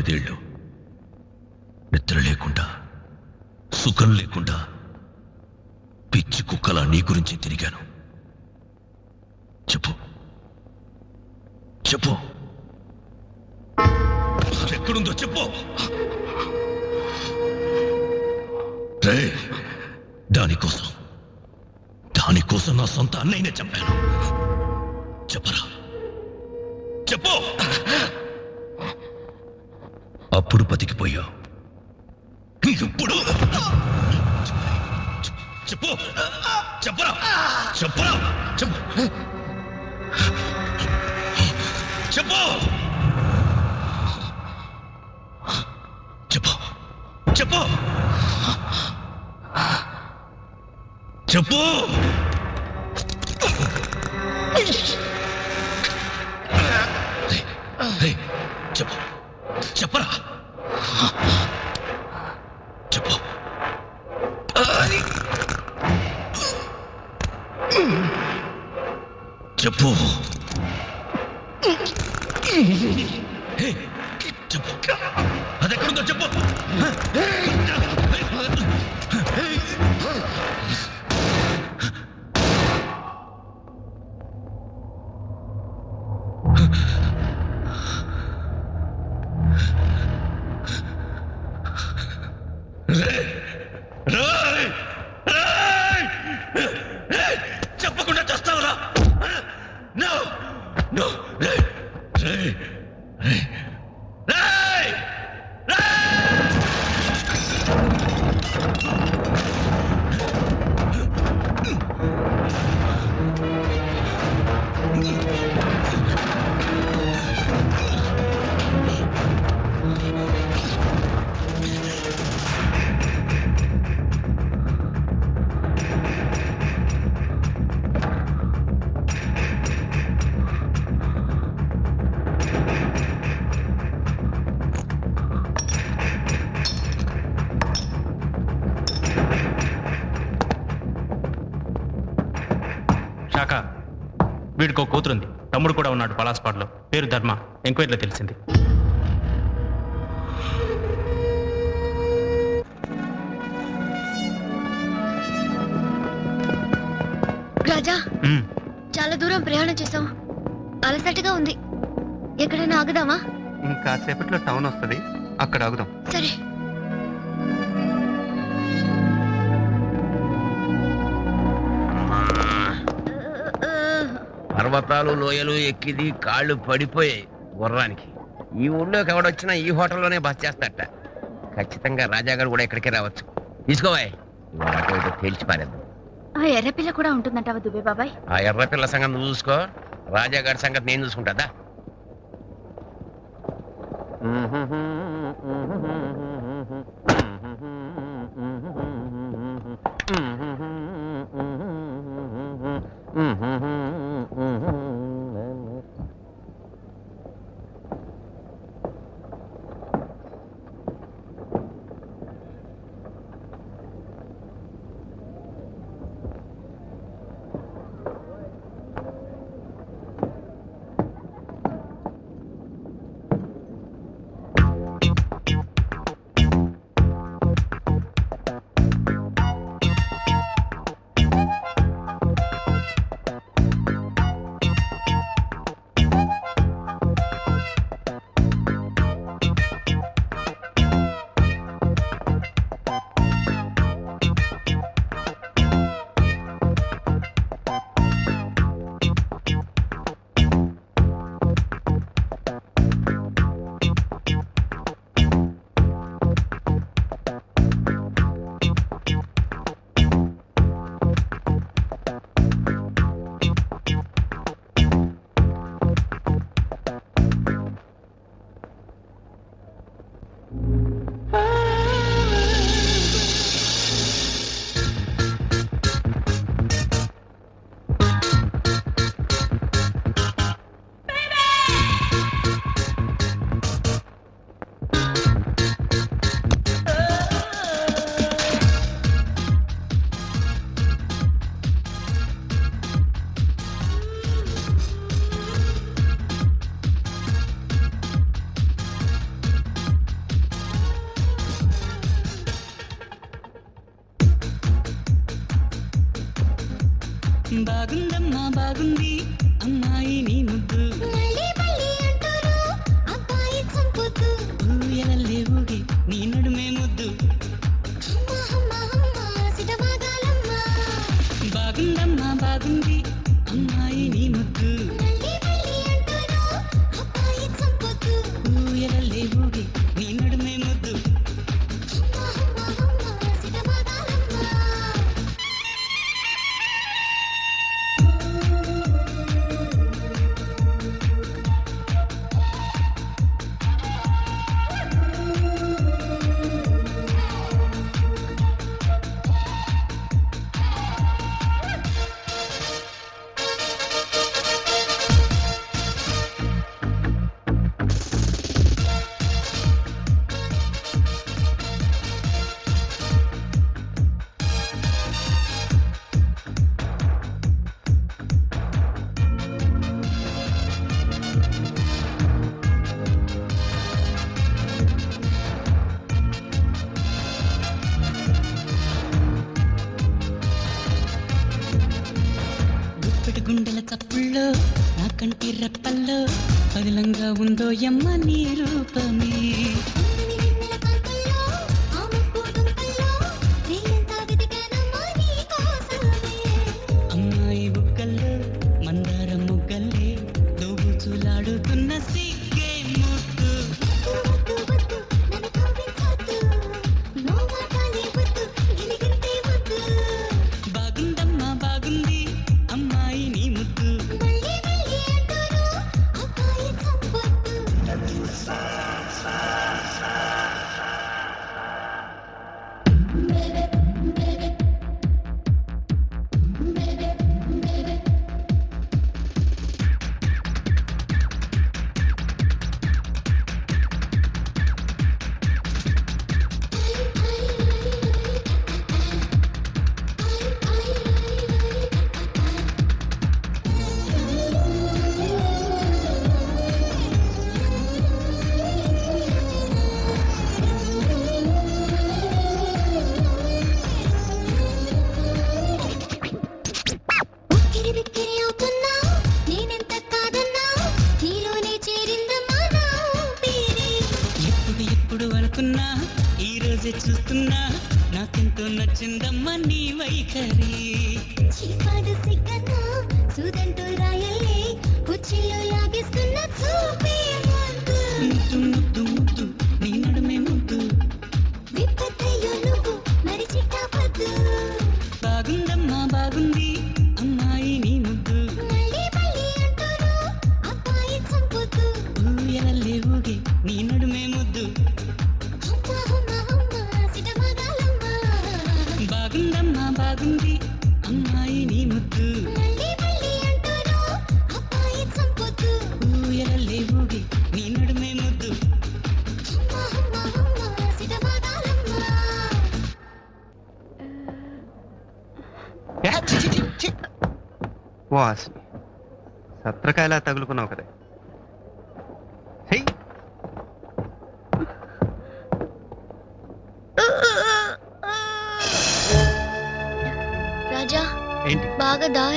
5 ఏళ్ళు నిద్ర లేకుండా సుఖం లేకుండా పిచ్చి కుక్కలా నీ గురించి తిరిగాను. చెప్పు చెప్పు, ఎక్కడుందో చెప్పు. దానికోసం నా సొంత అన్నయ్యనే చెప్పాను. చెప్పరా, చెప్పు. అప్పుడు బతికిపోయావు, ఇప్పుడు చెప్పు. చెప్పరా, చెప్పరా, చెప్పు, చెప్పు, చెప్పు, చెప్పు, చెప్పు. చెప్పు, చెప్పరా, చెప్పు. చెప్పు, చెప్పు, అదెక్కడుందో చెప్పు. చెప్పకుండా చేస్తావురా? వీడికో కూతురుంది, తమ్ముడు కూడా ఉన్నాడు పలాస్పాడ్లో. పేరు ధర్మ. ఎంక్వైరీలో తెలిసింది. రాజా, చాలా దూరం ప్రయాణం చేసాం, అలసటగా ఉంది. ఎక్కడైనా ఆగుదామా? ఇంకాసేపట్లో టౌన్ వస్తుంది, అక్కడ ఆగుదాం. సరే. పర్వతాలు లోయలు ఎక్కిది కాళ్ళు పడిపోయాయి గుర్రానికి. ఈ ఊళ్ళోకి ఎవడొచ్చినా ఈ హోటల్లోనే బస్ చేస్తాట. ఖచ్చితంగా రాజాగారు కూడా ఇక్కడికే రావచ్చు. తీసుకోవాయి, అటు ఇటు తేల్చి పారేద్దాం. ఆ ఎర్రపిల్ల కూడా ఉంటుందంటావా దుబ్బే బాబాయ్? ఆ ఎర్రపిల్ల సంగతి నువ్వు చూసుకో, రాజాగారి సంగతి నేను చూసుకుంటాదా. బాగుందమ్మా బాగుంది అమ్మాయి నీ ముద్దు ఊయలల్లే ఊగి నీ నడుమే ముద్దు బాగుందమ్మా బాగుంది అమ్మాయి నీ ముద్దు ఊయలల్లే ఊగి నీ నడుమే ముద్దు గుండెల చప్పుల్లో నా కంటి రెప్పల్లో పదిలంగా ఉందో యమ్మ నీ రూపమే అమ్మాయి బుగ్గల్లో మందార ముగ్గల్లే దోబుచులాడుతున్న సిగ్గే ముద్దు బాగుందమ్మా బాగుంది అమ్మాయి నీ ముద్దు ఎప్పుడు అనుకున్నా ఈ రోజే చూస్తున్నా నాకెంతో నచ్చిందమ్మా నీ వైఖరి ముద్దు ముద్దు ముద్దు నీ నడుమే ముద్దు బాగుందమ్మా బాగుంది అమ్మాయి నీ ముద్దు ఊయలల్లే ఊగి నీ నడుమే ముద్దు బాగుందమ్మా బాగుంది అమ్మాయి నీ ముద్దు ఊయలల్లే ఊగి నీ నడుమే ముద్దు వాస్ని సత్రకాయలా తగులుకున్నావు కదా హై రాజా ఏంటి బాగా దాహ